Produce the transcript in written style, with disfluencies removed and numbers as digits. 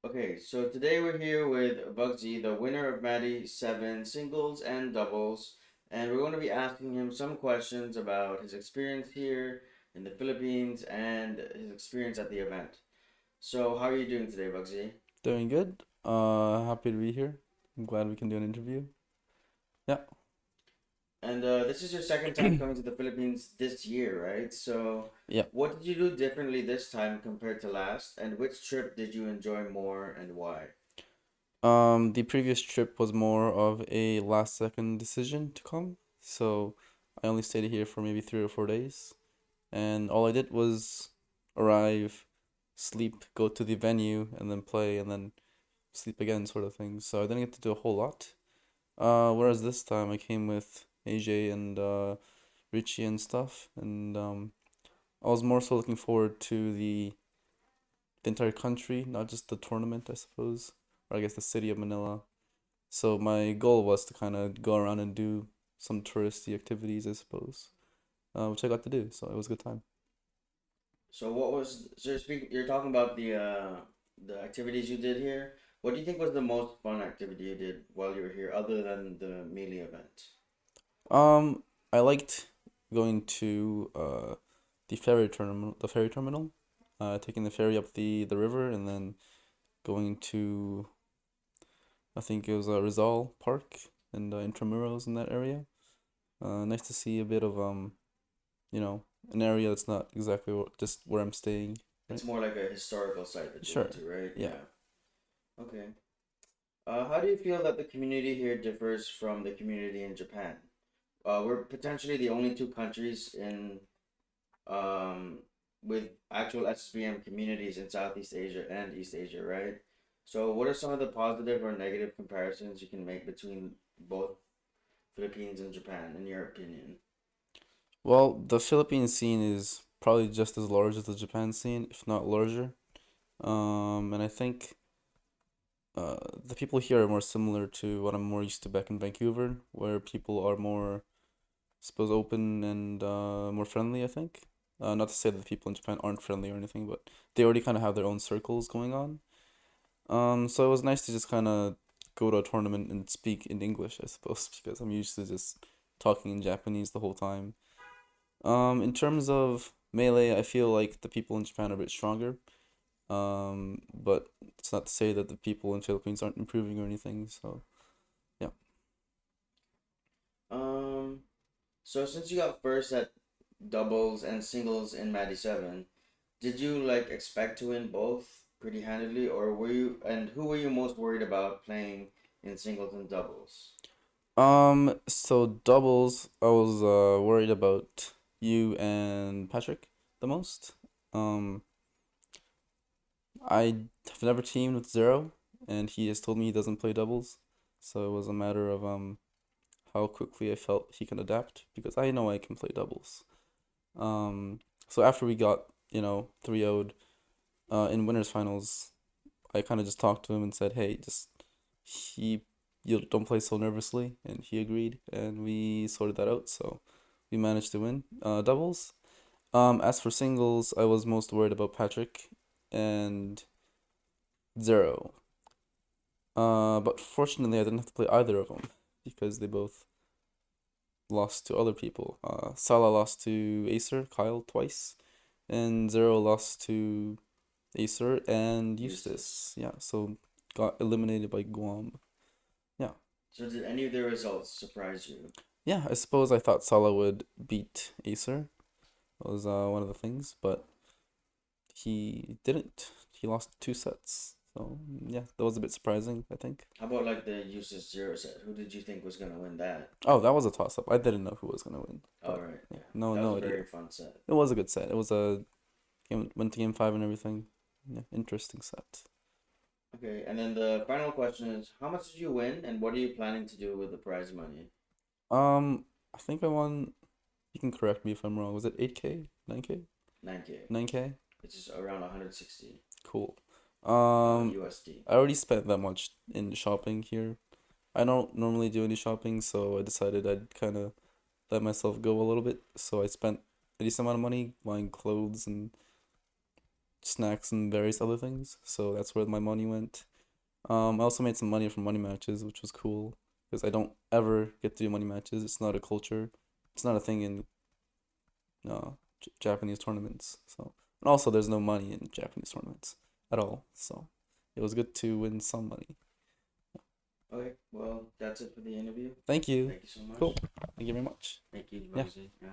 Okay, so today we're here with Vugzi, the winner of MADY7 singles and doubles, and we're going to be asking him some questions about his experience here in the Philippines and his experience at the event. So, how are you doing today, Vugzi? Doing good. Happy to be here. I'm glad we can do an interview. Yeah. And this is your second time coming to the Philippines this year, right? So, Yeah. what did you do differently this time compared to last, and which trip did you enjoy more and why? The previous trip was more of a last second decision to come. So I only stayed here for maybe 3 or 4 days. And all I did was arrive, sleep, go to the venue, and then play, and then sleep again, sort of thing. So I didn't get to do a whole lot. Whereas this time I came with AJ and Richie and stuff. And I was more so looking forward to the entire country, not just the tournament, I suppose, or I guess the city of Manila. So my goal was to kind of go around and do some touristy activities, I suppose, which I got to do. So it was a good time. You're talking about the activities you did here. What do you think was the most fun activity you did while you were here, other than the melee event? Um, I liked going to the ferry terminal, taking the ferry up the river, and then going to I think it was Rizal Park and Intramuros in that area. Nice to see a bit of you know, an area that's not exactly just where I'm staying, It's right? more like a historical site that you went Sure. to, right? Yeah. Yeah. Okay. How do you feel that the community here differs from the community in Japan? We're potentially the only two countries in um, with actual SBM communities in Southeast Asia and East Asia, right? So, what are some of the positive or negative comparisons you can make between both Philippines and Japan, in your opinion? Well, the Philippine scene is probably just as large as the Japan scene, if not larger. And I think the people here are more similar to what I'm more used to back in Vancouver, where people are more, I suppose, open and more friendly, I think. Not to say that the people in Japan aren't friendly or anything, but they already kind of have their own circles going on. So it was nice to just kind of go to a tournament and speak in English, I suppose, because I'm used to just talking in Japanese the whole time. In terms of melee, I feel like the people in Japan are a bit stronger. But it's not to say that the people in Philippines aren't improving or anything. So yeah. Um, so since you got first at doubles and singles in MADY7, did you like expect to win both pretty handedly, or who were you most worried about playing in singles and doubles? So doubles, I was worried about you and Patrick the most. Um, I have never teamed with Zero, and he has told me he doesn't play doubles. So it was a matter of how quickly I felt he can adapt because I know I can play doubles. Um, so after we got 3-0'd in winners finals, I kind of just talked to him and said, "Hey, just he you don't play so nervously," and he agreed, and we sorted that out. So we managed to win doubles. As for singles, I was most worried about Patrick and Zero. But fortunately, I didn't have to play either of them because they both lost to other people. Salah lost to Acer, Kyle twice, and Zero lost to Acer and Eustace. Eustace. Yeah, so got eliminated by Guam. Yeah. So did any of the results surprise you? Yeah, I suppose I thought Salah would beat Acer. That was one of the things, but he didn't. He lost 2 sets. So yeah, that was a bit surprising, I think. How about like the Eustace zero set? Who did you think was gonna win that? Oh, that was a toss up. I didn't know who was gonna win, All but right, yeah, yeah, no, that was no a idea. very fun set. It was a good set. It was a went to game five and everything. Yeah, interesting set. Okay, and then the final question is, how much did you win, and what are you planning to do with the prize money? I think I won. You can correct me if I'm wrong. Was it 8K, 9K, 9K, 9K? which is around 160 Cool. USD. I already spent that much in shopping here. I don't normally do any shopping, so I decided I'd kind of let myself go a little bit. So I spent a decent amount of money buying clothes and snacks and various other things. So that's where my money went. I also made some money from money matches, which was cool because I don't ever get to do money matches. It's not a culture. It's not a thing in Japanese tournaments. So, and also there's no money in Japanese tournaments at all. So it was good to win some money. Okay, well, that's it for the interview. Thank you. Thank you so much. Cool. Thank you very much. Thank you, Yeah. Vugzi. Yeah.